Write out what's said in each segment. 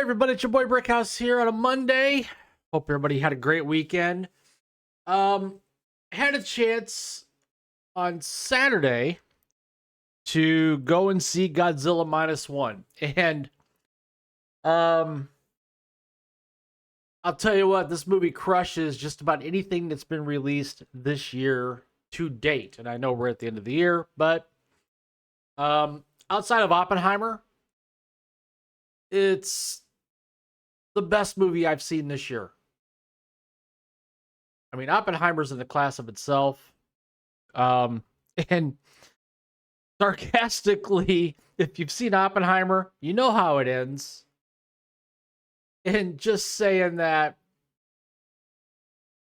everybody, it's your boy Brickhouse here on a Monday. Hope everybody had a great weekend. Had a chance on Saturday to go and see Godzilla -1. And I'll tell you what, this movie crushes just about anything that's been released this year to date. And I know we're at the end of the year, but outside of Oppenheimer, it's the best movie I've seen this year. I mean, Oppenheimer's in the class of itself. And sarcastically, if you've seen Oppenheimer, you know how it ends. And just saying that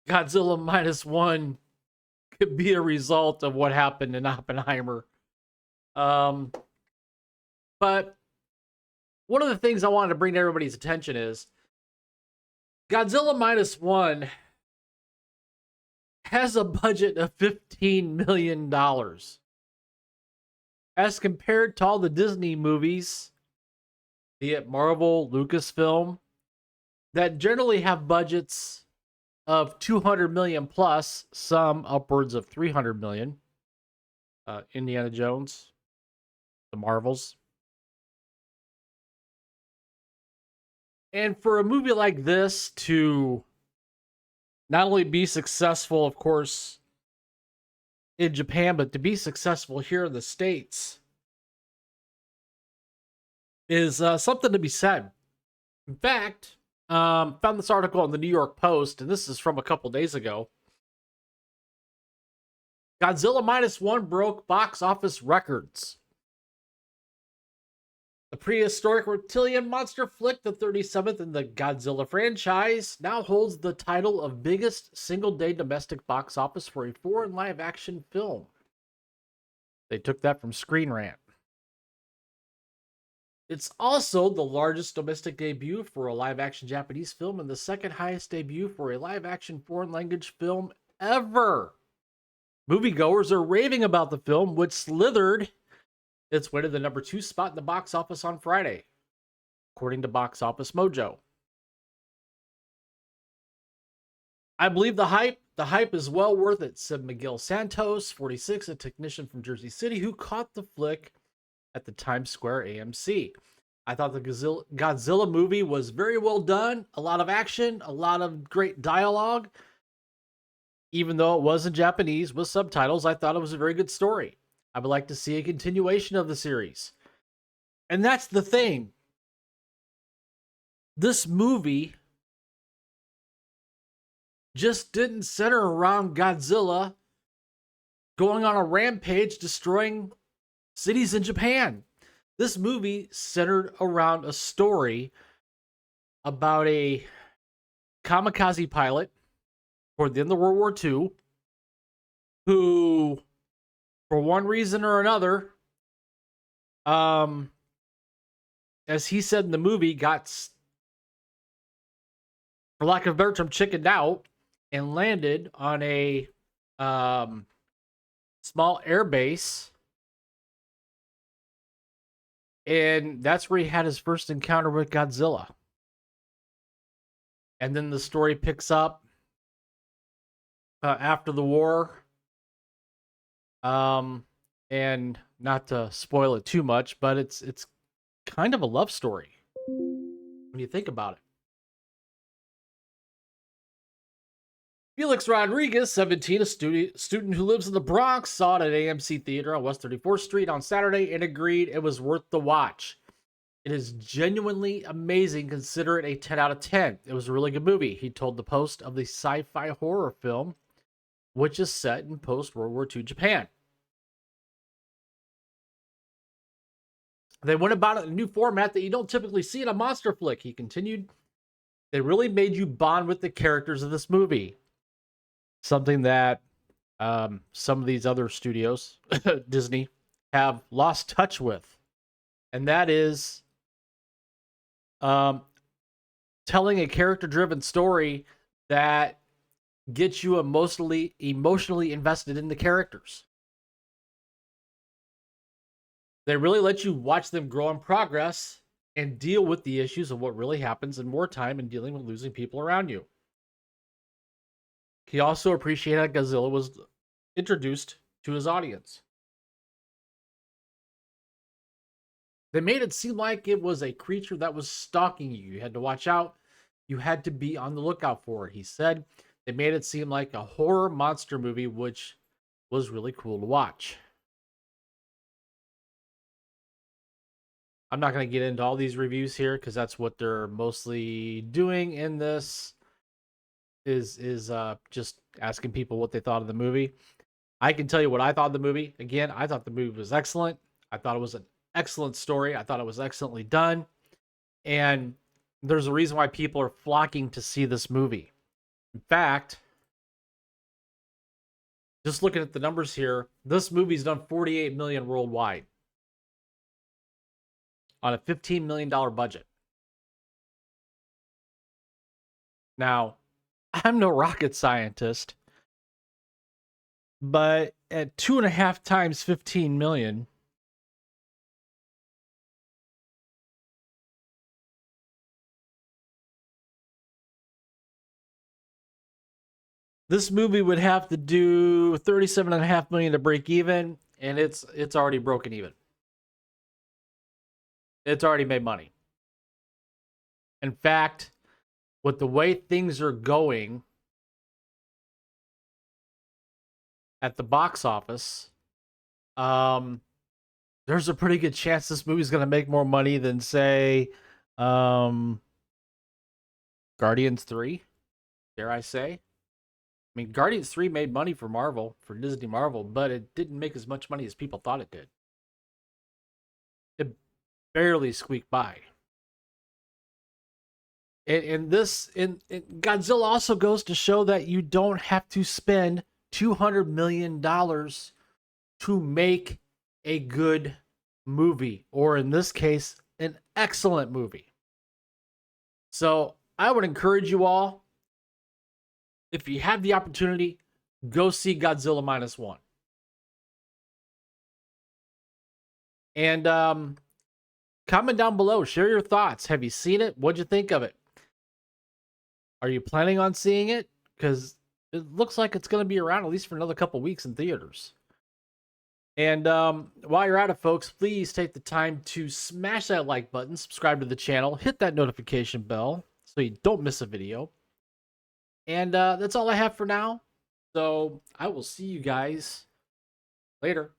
Godzilla -1 could be a result of what happened in Oppenheimer. But one of the things I wanted to bring to everybody's attention is Godzilla -1 has a budget of $15 million. As compared to all the Disney movies, be it Marvel, Lucasfilm, that generally have budgets of 200 million plus, some upwards of 300 million. Indiana Jones, the Marvels. And for a movie like this to not only be successful, of course, in Japan, but to be successful here in the States is something to be said. In fact, found this article in the New York Post, and this is from a couple days ago. Godzilla -1 broke box office records. The prehistoric reptilian monster flick, the 37th in the Godzilla franchise, now holds the title of biggest single-day domestic box office for a foreign live-action film. They took that from Screen Rant. It's also the largest domestic debut for a live-action Japanese film and the second highest debut for a live-action foreign-language film ever. Moviegoers are raving about the film, which slithered its way to the number 2 spot in the box office on Friday, according to Box Office Mojo. I believe the hype is well worth it, said Miguel Santos, 46, a technician from Jersey City who caught the flick at the Times Square AMC. I thought the Godzilla movie was very well done, a lot of action, a lot of great dialogue. Even though it was in Japanese with subtitles, I thought it was a very good story. I would like to see a continuation of the series. And that's the thing. This movie just didn't center around Godzilla going on a rampage, destroying cities in Japan. This movie centered around a story about a kamikaze pilot toward the end of World War II who, for one reason or another, as he said in the movie, got, for lack of a better term, chickened out and landed on a small air base. And that's where he had his first encounter with Godzilla. And then the story picks up after the war. And not to spoil it too much, but it's kind of a love story when you think about it. Felix Rodriguez, 17, a student who lives in the Bronx, saw it at AMC Theater on West 34th Street on Saturday and agreed it was worth the watch. It is genuinely amazing, consider it a 10 out of 10. It was a really good movie, he told the Post of the sci-fi horror film, which is set in post-World War II Japan. They went about it in a new format that you don't typically see in a monster flick, he continued. They really made you bond with the characters of this movie. Something that some of these other studios, Disney, have lost touch with. And that is telling a character-driven story that gets you emotionally invested in the characters. They really let you watch them grow and progress and deal with the issues of what really happens in wartime and dealing with losing people around you. He also appreciated that Godzilla was introduced to his audience. They made it seem like it was a creature that was stalking you. You had to watch out. You had to be on the lookout for it. He said they made it seem like a horror monster movie, which was really cool to watch. I'm not going to get into all these reviews here because that's what they're mostly doing in this is just asking people what they thought of the movie. I can tell you what I thought of the movie. Again, I thought the movie was excellent. I thought it was an excellent story. I thought it was excellently done. And there's a reason why people are flocking to see this movie. In fact, just looking at the numbers here, this movie's done 48 million worldwide on a $15 million budget. Now, I'm no rocket scientist, but at 2.5 times 15 million, this movie would have to do 37.5 million to break even, and it's already broken even. It's already made money. In fact, with the way things are going at the box office, there's a pretty good chance this movie's going to make more money than, say, Guardians 3, dare I say. I mean, Guardians 3 made money for Marvel, for Disney Marvel, but it didn't make as much money as people thought it did. It barely squeaked by. And Godzilla also goes to show that you don't have to spend $200 million to make a good movie, or in this case, an excellent movie. So I would encourage you all, if you have the opportunity, go see Godzilla -1. And comment down below, share your thoughts. Have you seen it? What'd you think of it? Are you planning on seeing it? Because it looks like it's going to be around at least for another couple weeks in theaters. And while you're at it, folks, please take the time to smash that like button, subscribe to the channel, hit that notification bell so you don't miss a video. And that's all I have for now. So I will see you guys later.